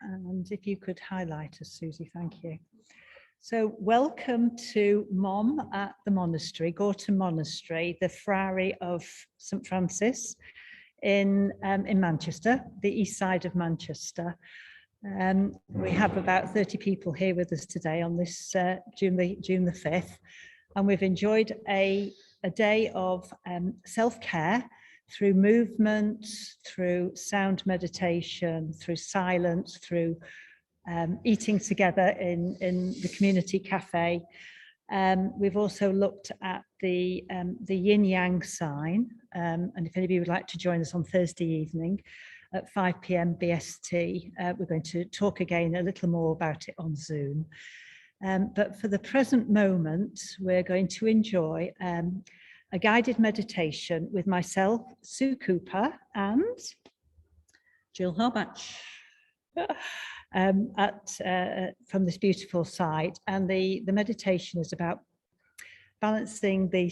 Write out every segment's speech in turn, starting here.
And if you could highlight us, Susie, thank you. So welcome to MOMM at the Monastery, Gorton Monastery, the Friary of St Francis in Manchester, the east side of Manchester. We have about 30 people here with us today on this June the 5th, and we've enjoyed a day of self-care through movement, through sound meditation, through silence, through eating together in the community cafe. We've also looked at the yin yang sign, and if anybody would like to join us on Thursday evening at 5 p.m. BST, we're going to talk again a little more about it on Zoom. But for the present moment, we're going to enjoy a guided meditation with myself, Sue Cooper, and Gill Harbach. From this beautiful site, and the meditation is about balancing the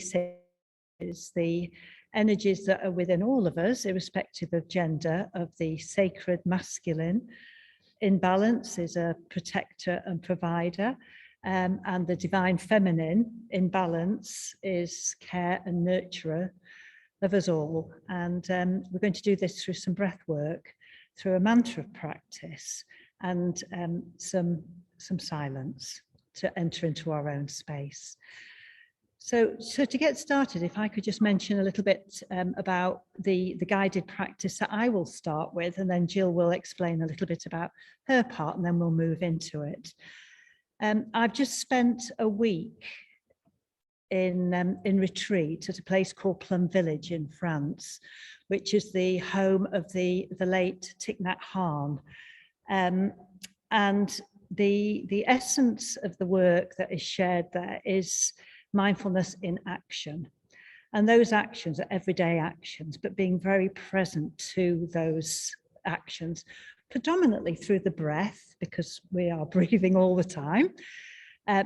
energies that are within all of us, irrespective of gender, of the sacred masculine. In balance is a protector and provider, and the divine feminine in balance is care and nurturer of us all. And we're going to do this through some breath work, through a mantra practice, and some silence to enter into our own space. So to get started, if I could just mention a little bit about the guided practice that I will start with, and then Jill will explain a little bit about her part, and then we'll move into it. I've just spent a week in retreat at a place called Plum Village in France, which is the home of the late Thich Nhat Hanh. And the essence of the work that is shared there is mindfulness in action. And those actions are everyday actions, but being very present to those actions, predominantly through the breath, because we are breathing all the time,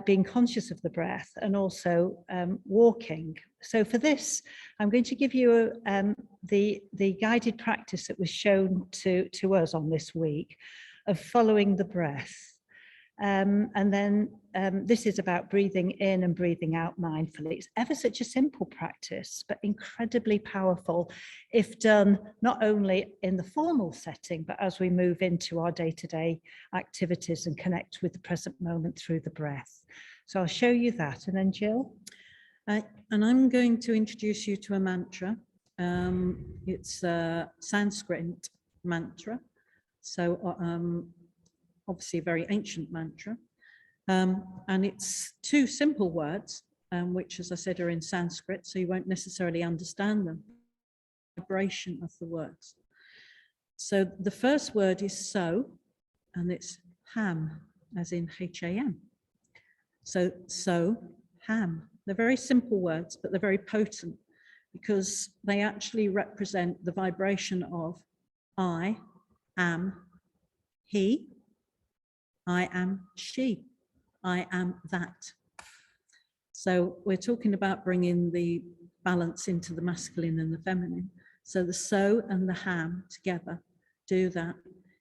being conscious of the breath, and also walking. So for this, I'm going to give you the guided practice that was shown to us on this week of following the breath. And then this is about breathing in and breathing out mindfully. It's ever such a simple practice, but incredibly powerful if done not only in the formal setting, but as we move into our day-to-day activities and connect with the present moment through the breath. So I'll show you that. And then Jill? And I'm going to introduce you to a mantra. It's a Sanskrit mantra. So obviously a very ancient mantra. And it's two simple words, which, as I said, are in Sanskrit, so you won't necessarily understand them. Vibration of the words. So the first word is so, and it's ham, as in H-A-M. So, ham. They're very simple words, but they're very potent because they actually represent the vibration of I am he, I am she, I am that. So we're talking about bringing the balance into the masculine and the feminine. So the so and the ham together do that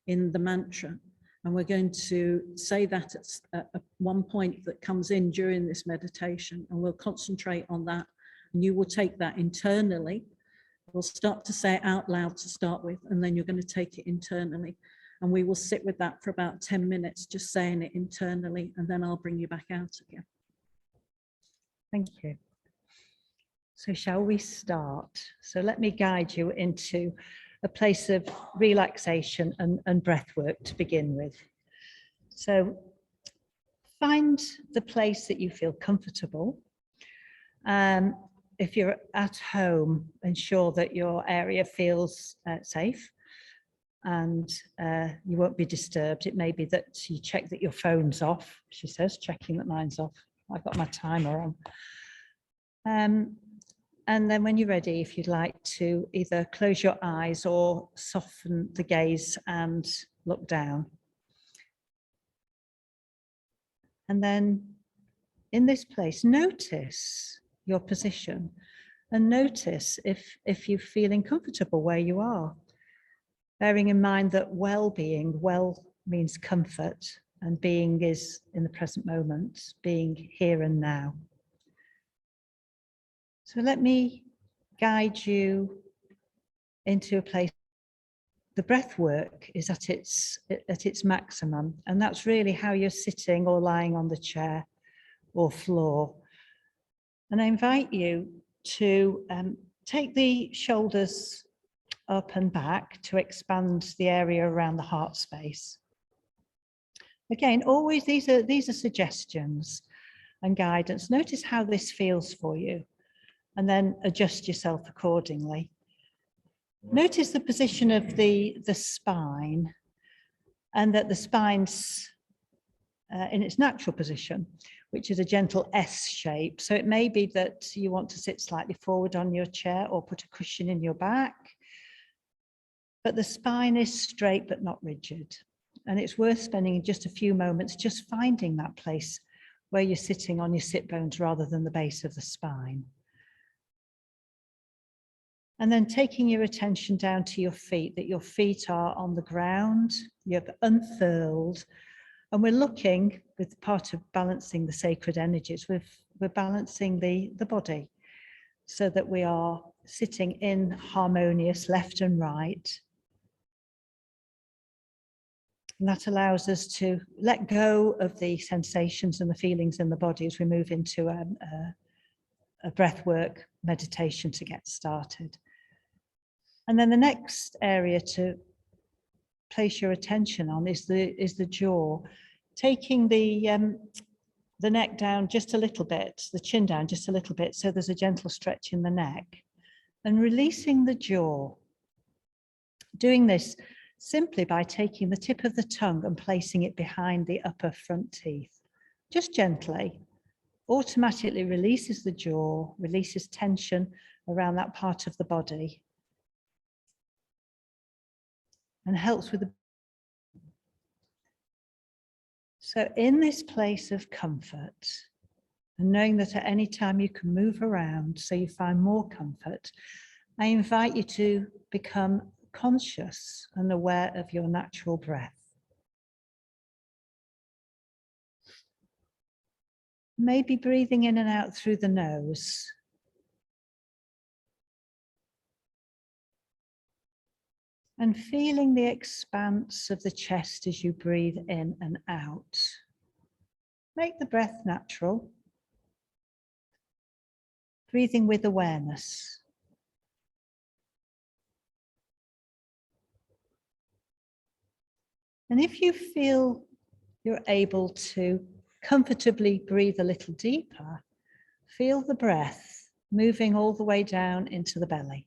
in the mantra. And we're going to say that at one point that comes in during this meditation, and we'll concentrate on that. And you will take that internally. We'll start to say it out loud to start with, and then you're going to take it internally. And we will sit with that for about 10 minutes, just saying it internally, and then I'll bring you back out again. Thank you. So shall we start? So let me guide you into a place of relaxation and breath work to begin with. So find the place that you feel comfortable. If you're at home, ensure that your area feels safe and you won't be disturbed. It may be that you check that your phone's off. She says, checking that mine's off. I've got my timer on. And then when you're ready, if you'd like to either close your eyes or soften the gaze and look down. And then in this place, notice your position and notice if you're feeling comfortable where you are. Bearing in mind that well-being, means comfort, and being is in the present moment, being here and now. So let me guide you into a place. The breath work is at its maximum, and that's really how you're sitting or lying on the chair or floor. And I invite you to take the shoulders up and back to expand the area around the heart space. Again, always these are suggestions and guidance. Notice how this feels for you, and then adjust yourself accordingly. Notice the position of the spine, and that the spine's in its natural position, which is a gentle S shape. So it may be that you want to sit slightly forward on your chair or put a cushion in your back, but the spine is straight but not rigid. And it's worth spending just a few moments just finding that place where you're sitting on your sit bones rather than the base of the spine. And then taking your attention down to your feet, that your feet are on the ground, you're unfurled, and we're looking, with part of balancing the sacred energies, we're balancing the body so that we are sitting in harmonious left and right. And that allows us to let go of the sensations and the feelings in the body as we move into a breathwork meditation to get started. And then the next area to place your attention on is the jaw, taking the neck down just a little bit, the chin down just a little bit, so there's a gentle stretch in the neck, and releasing the jaw. Doing this simply by taking the tip of the tongue and placing it behind the upper front teeth, just gently, automatically releases the jaw, releases tension around that part of the body, and helps with the. So in this place of comfort, and knowing that at any time you can move around so you find more comfort, I invite you to become conscious and aware of your natural breath. Maybe breathing in and out through the nose. And feeling the expanse of the chest as you breathe in and out. Make the breath natural. Breathing with awareness. And if you feel you're able to comfortably breathe a little deeper, feel the breath moving all the way down into the belly.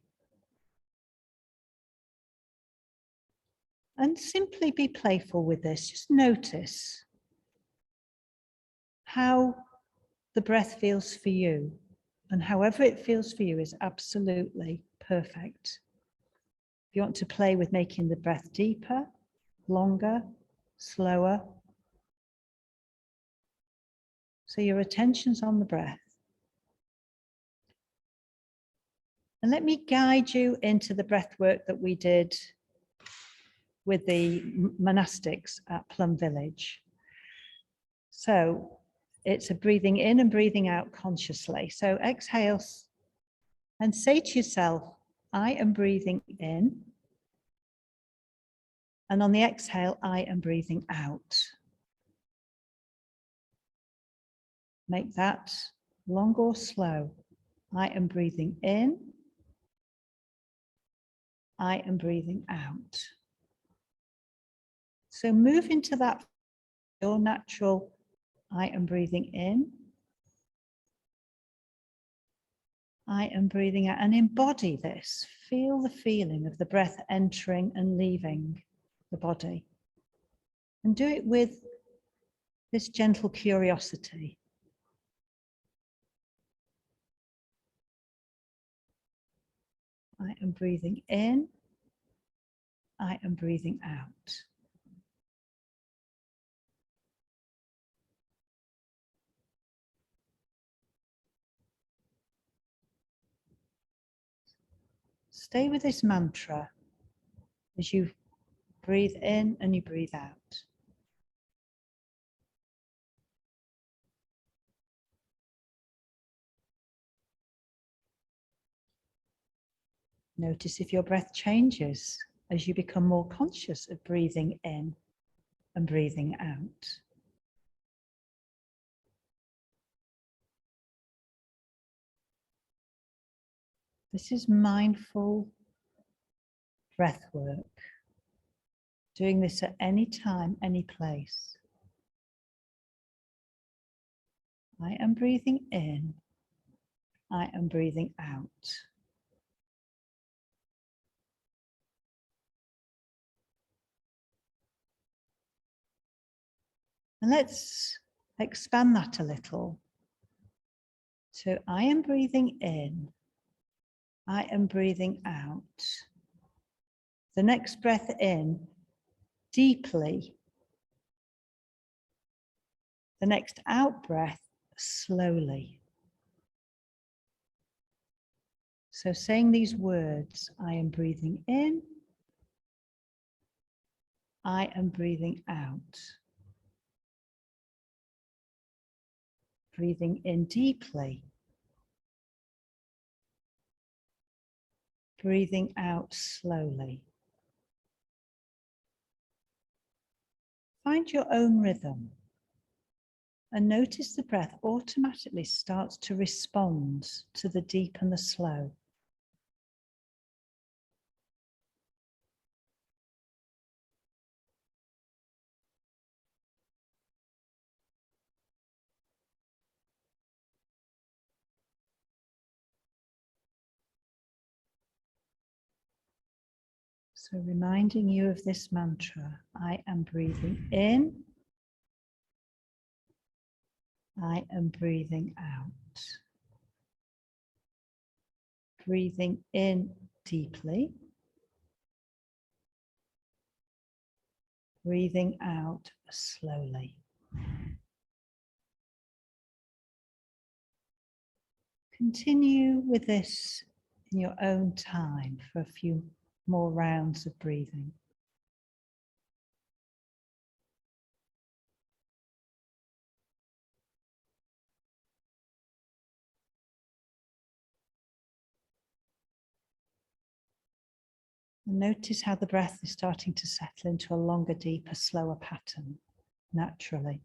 And simply be playful with this. Just notice how the breath feels for you, and however it feels for you is absolutely perfect. If you want to play with making the breath deeper, longer, slower. So your attention's on the breath. And let me guide you into the breath work that we did with the monastics at Plum Village. So it's a breathing in and breathing out consciously. So exhale and say to yourself, I am breathing in. And on the exhale, I am breathing out. Make that long or slow. I am breathing in. I am breathing out. So move into that, your natural, I am breathing in. I am breathing out, and embody this. Feel the feeling of the breath entering and leaving the body. And do it with this gentle curiosity. I am breathing in. I am breathing out. Stay with this mantra as you breathe in and you breathe out. Notice if your breath changes as you become more conscious of breathing in and breathing out. This is mindful breath work. Doing this at any time, any place. I am breathing in. I am breathing out. And let's expand that a little. So I am breathing in. I am breathing out. The next breath in, deeply. The next out breath, slowly. So saying these words, I am breathing in. I am breathing out. Breathing in deeply. Breathing out slowly. Find your own rhythm and notice the breath automatically starts to respond to the deep and the slow. So reminding you of this mantra, I am breathing in, I am breathing out. Breathing in deeply, breathing out slowly. Continue with this in your own time for a few more rounds of breathing. And notice how the breath is starting to settle into a longer, deeper, slower pattern naturally.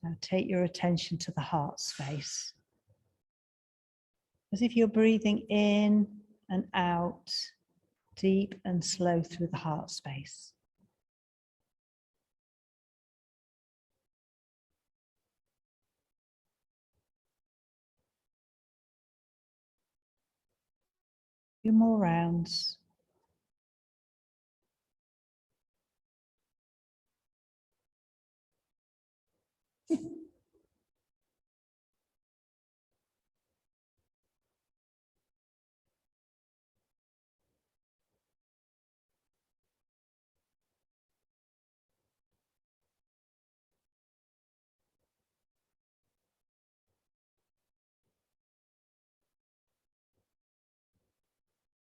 Now take your attention to the heart space. As if you're breathing in and out, deep and slow through the heart space. A few more rounds.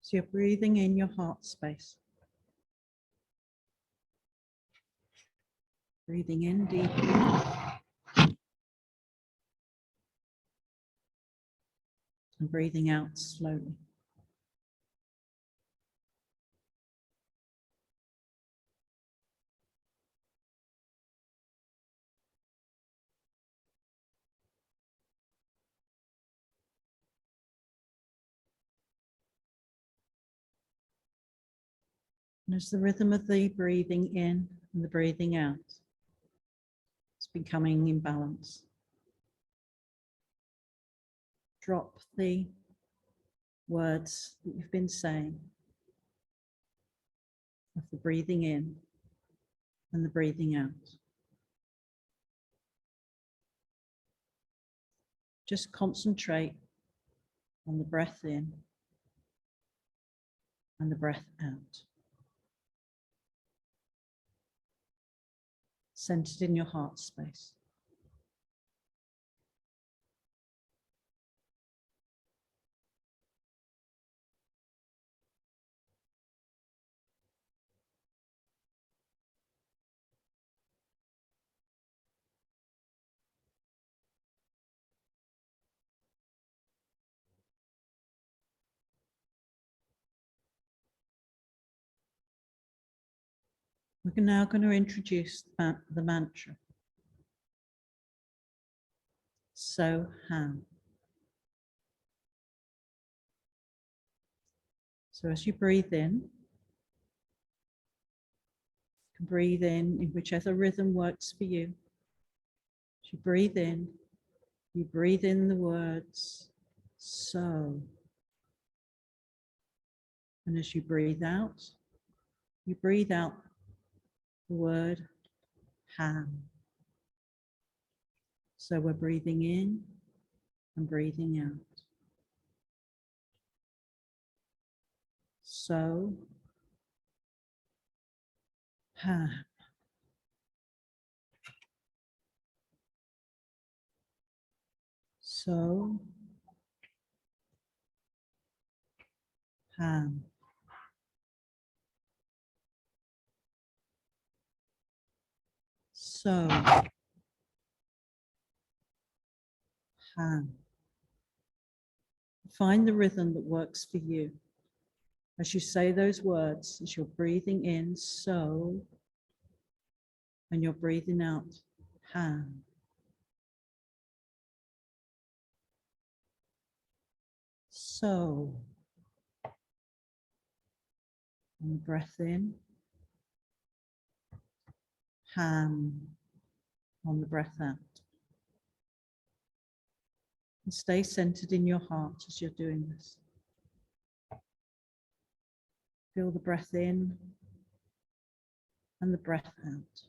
So you're breathing in your heart space. Breathing in deeply. And breathing out slowly. And as the rhythm of the breathing in and the breathing out is becoming in balance, drop the words that you've been saying of the breathing in and the breathing out. Just concentrate on the breath in and the breath out. Centered in your heart space. We're now going to introduce the mantra. So ham. So as you breathe in, you can breathe in whichever rhythm works for you. As you breathe in the words so. And as you breathe out the word ham. So we're breathing in and breathing out. So, ham. So, ham. So, ham. Find the rhythm that works for you. As you say those words, as you're breathing in, so, and you're breathing out, ham. So, and the breath in, ham on the breath out. And stay centered in your heart as you're doing this. Feel the breath in and the breath out.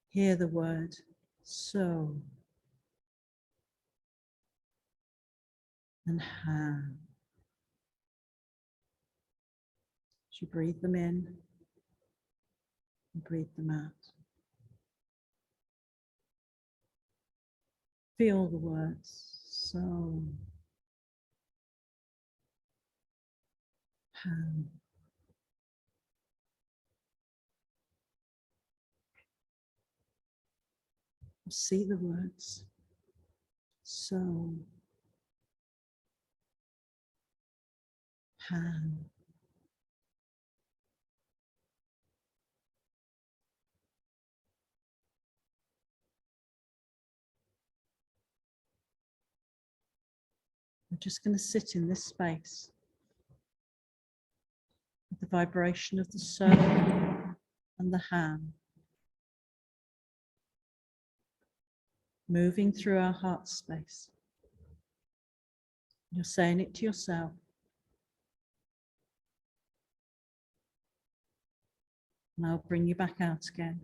Hear the word so and ham. As you breathe them in and breathe them out. Feel the words so ham. See the words so ham. We're just going to sit in this space with the vibration of the so and the ham moving through our heart space. You're saying it to yourself. And I'll bring you back out again.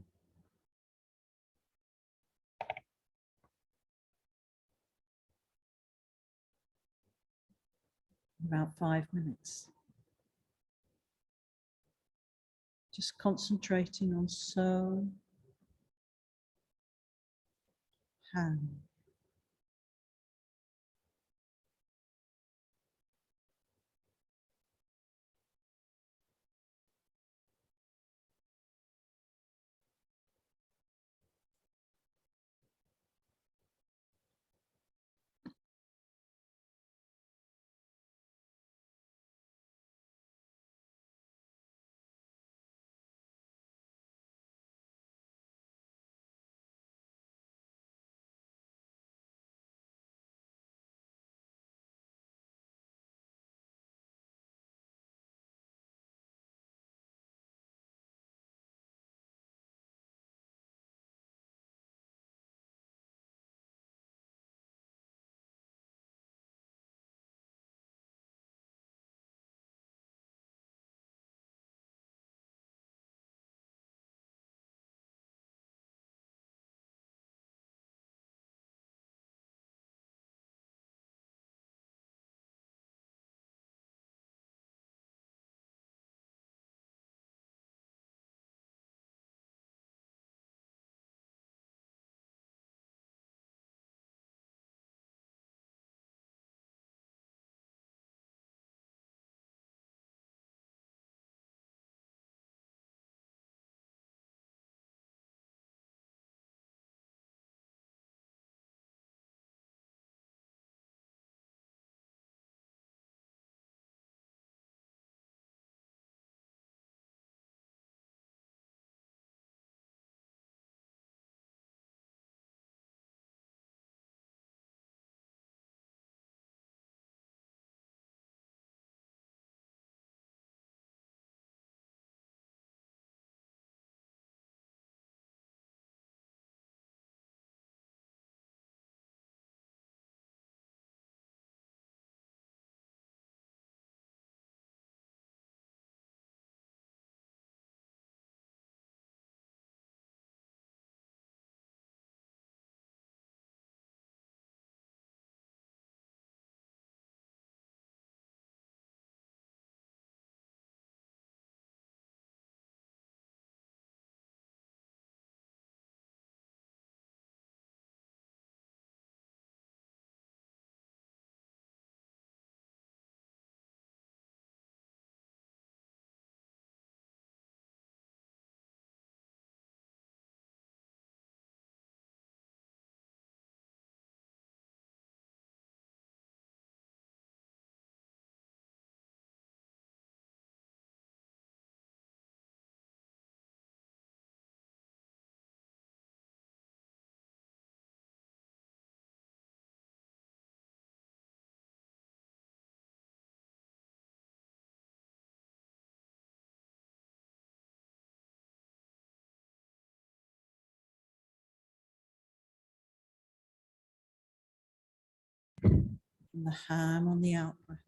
About 5 minutes. Just concentrating on so, ham. And the ham on the out breath.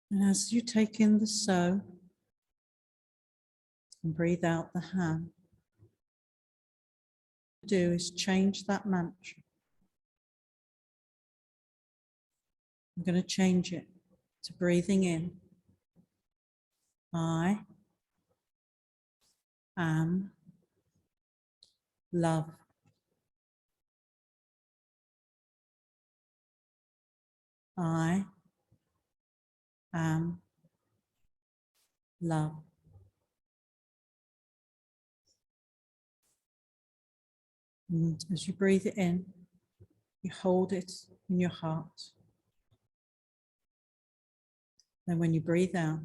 And as you take in the so and breathe out the ham, what you do is change that mantra. I'm going to change it to breathing in. I am love. I am love. And as you breathe it in, you hold it in your heart. Then when you breathe out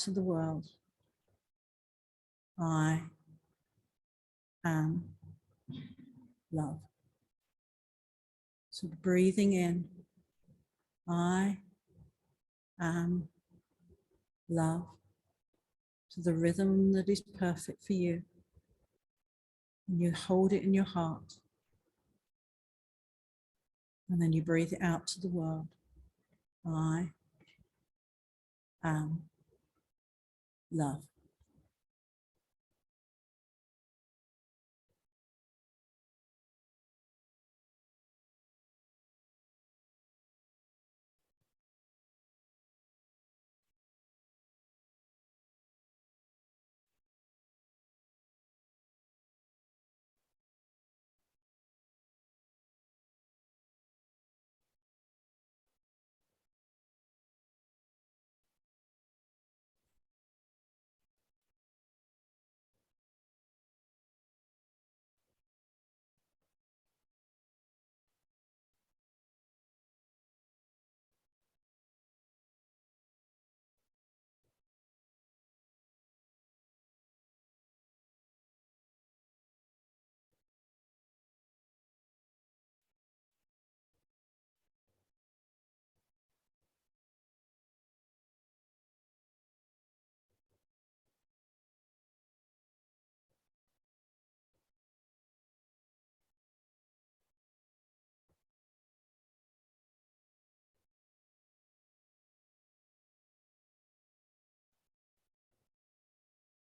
to the world. I am love. So breathing in, I am love, to the rhythm that is perfect for you. And you hold it in your heart. And then you breathe it out to the world. I am love.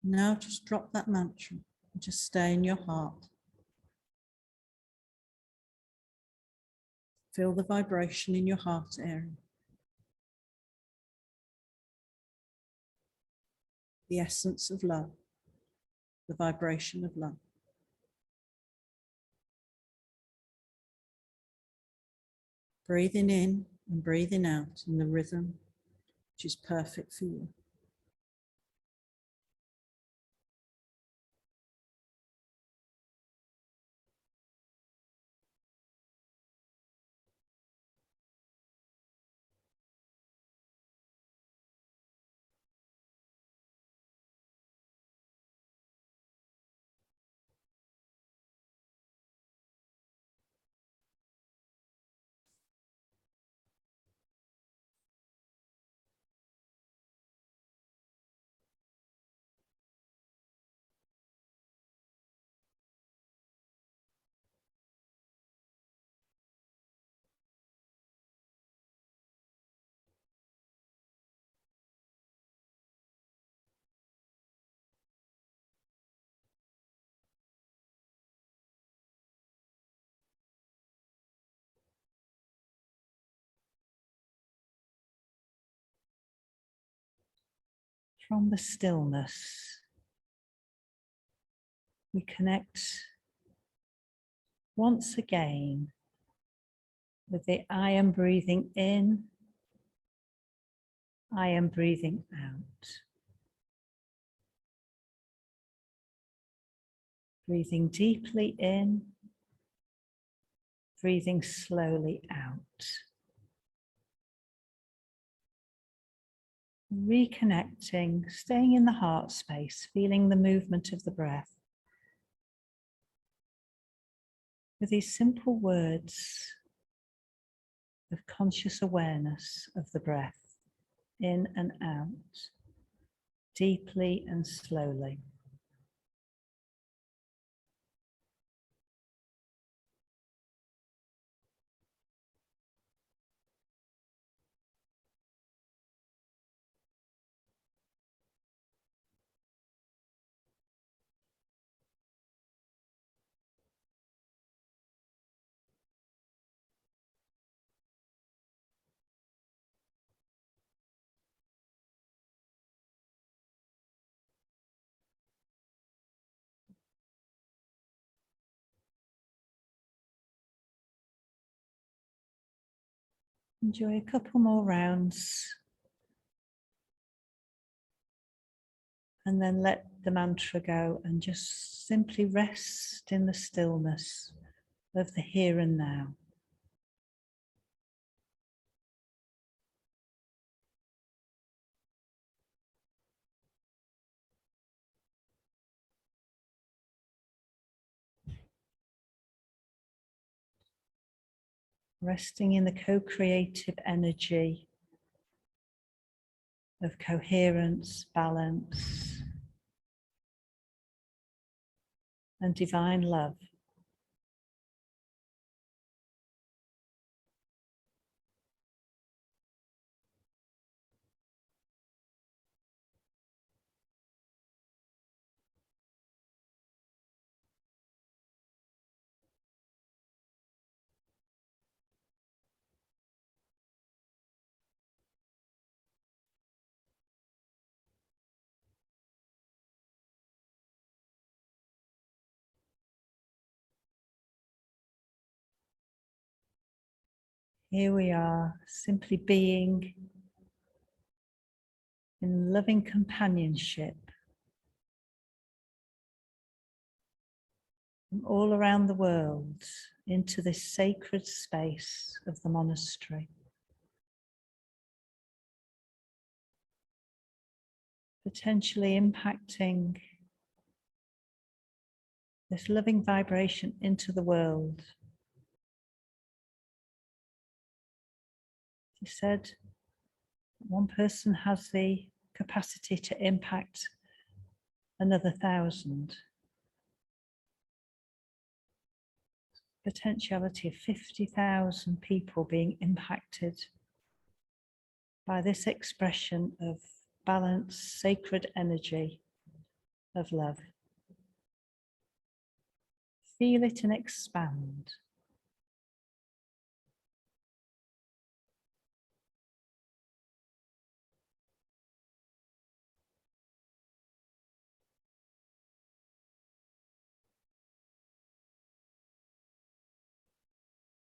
Now just drop that mantra and just stay in your heart. Feel the vibration in your heart area. The essence of love, the vibration of love. Breathing in and breathing out in the rhythm which is perfect for you. From the stillness, we connect once again with the I am breathing in, I am breathing out. Breathing deeply in, breathing slowly out. Reconnecting, staying in the heart space, feeling the movement of the breath. With these simple words of conscious awareness of the breath, in and out, deeply and slowly. Enjoy a couple more rounds and then let the mantra go and just simply rest in the stillness of the here and now. Resting in the co-creative energy of coherence, balance, and divine love. Here we are, simply being in loving companionship from all around the world into this sacred space of the monastery. Potentially impacting this loving vibration into the world. He said, one person has the capacity to impact another 1,000. Potentiality of 50,000 people being impacted by this expression of balanced, sacred energy of love. Feel it and expand.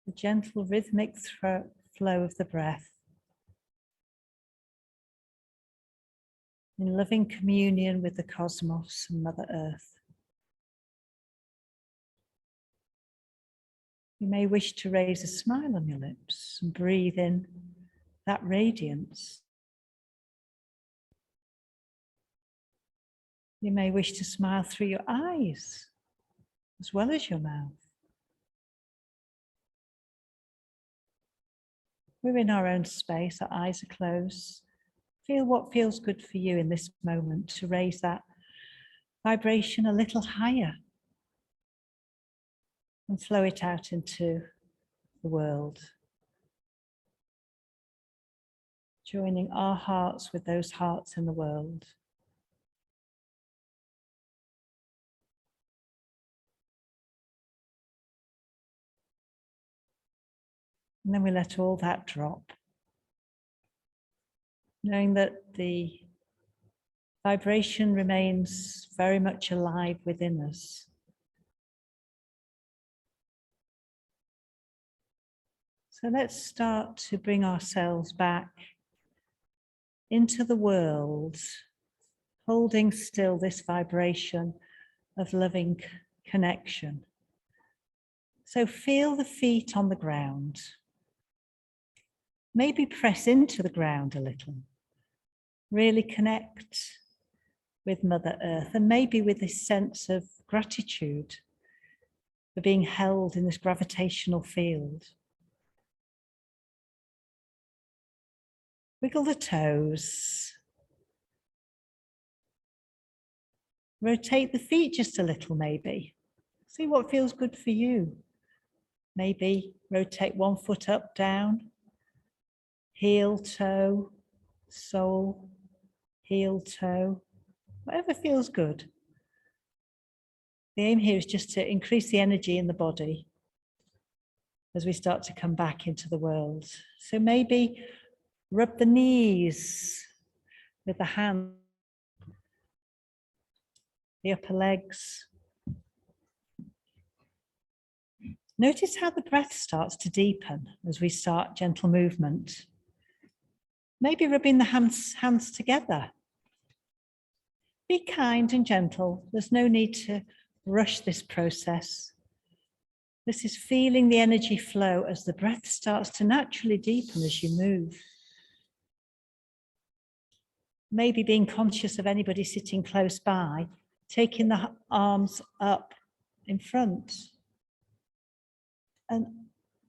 The gentle rhythmic flow of the breath in loving communion with the cosmos and Mother Earth. You may wish to raise a smile on your lips and breathe in that radiance. You may wish to smile through your eyes as well as your mouth. We're in our own space, our eyes are closed. Feel what feels good for you in this moment to raise that vibration a little higher and flow it out into the world. Joining our hearts with those hearts in the world. And then we let all that drop, knowing that the vibration remains very much alive within us. So let's start to bring ourselves back into the world, holding still this vibration of loving connection. So feel the feet on the ground. Maybe press into the ground a little. Really connect with Mother Earth, and maybe with this sense of gratitude for being held in this gravitational field. Wiggle the toes. Rotate the feet just a little, maybe. See what feels good for you. Maybe rotate one foot up, down, heel, toe, sole, heel, toe, whatever feels good. The aim here is just to increase the energy in the body as we start to come back into the world. So maybe rub the knees with the hand, the upper legs. Notice how the breath starts to deepen as we start gentle movement. Maybe rubbing the hands together. Be kind and gentle. There's no need to rush this process. This is feeling the energy flow as the breath starts to naturally deepen as you move. Maybe being conscious of anybody sitting close by, taking the arms up in front. And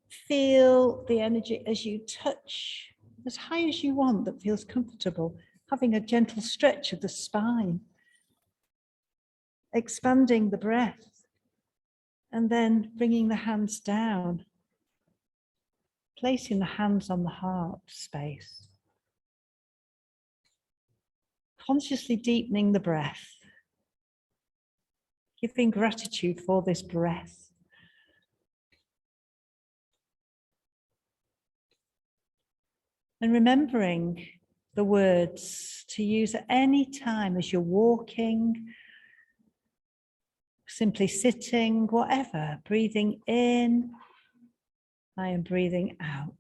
feel the energy as you touch as high as you want that feels comfortable, having a gentle stretch of the spine, expanding the breath, and then bringing the hands down, placing the hands on the heart space, consciously deepening the breath, giving gratitude for this breath. And remembering the words to use at any time as you're walking, simply sitting, whatever, breathing in, I am breathing out.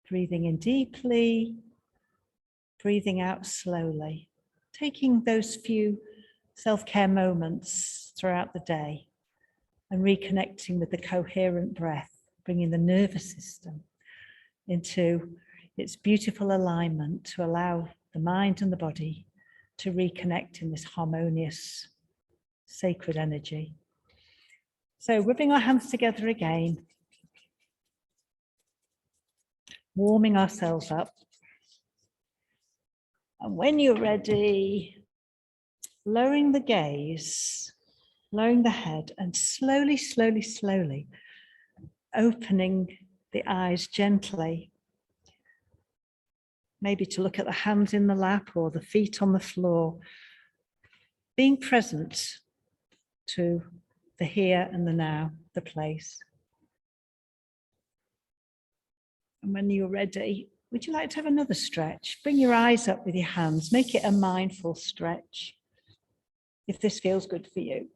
Breathing in deeply, breathing out slowly, taking those few self-care moments throughout the day and reconnecting with the coherent breath, bringing the nervous system into its beautiful alignment to allow the mind and the body to reconnect in this harmonious, sacred energy. So rubbing our hands together again, warming ourselves up. And when you're ready, lowering the gaze, lowering the head, and slowly, slowly, slowly opening the eyes gently. Maybe to look at the hands in the lap or the feet on the floor. being present to the here and the now, the place. And when you're ready, would you like to have another stretch? Bring your eyes up with your hands, make it a mindful stretch. If this feels good for you,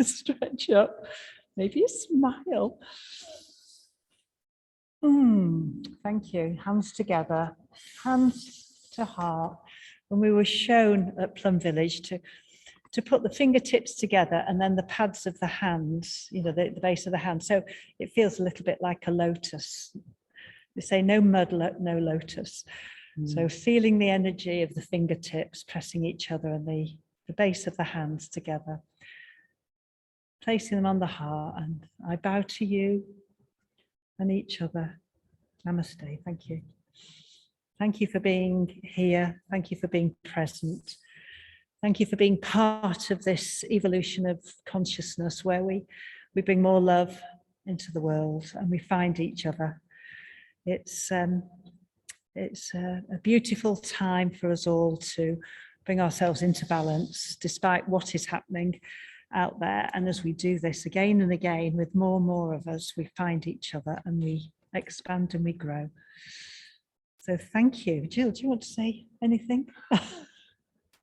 stretch up, maybe a smile. Thank you. Hands together, hands to heart. When we were shown at Plum Village to put the fingertips together and then the pads of the hands, you know, the base of the hand. So it feels a little bit like a lotus. They say no mud, no lotus. So feeling the energy of the fingertips pressing each other and the base of the hands together. Placing them on the heart, and I bow to you and each other. Namaste. Thank you. Thank you for being here. Thank you for being present. Thank you for being part of this evolution of consciousness where we bring more love into the world and we find each other. It's a beautiful time for us all to bring ourselves into balance despite what is happening out there. And as we do this again and again with more and more of us, we find each other and we expand and we grow. So thank you. Jill, do you want to say anything?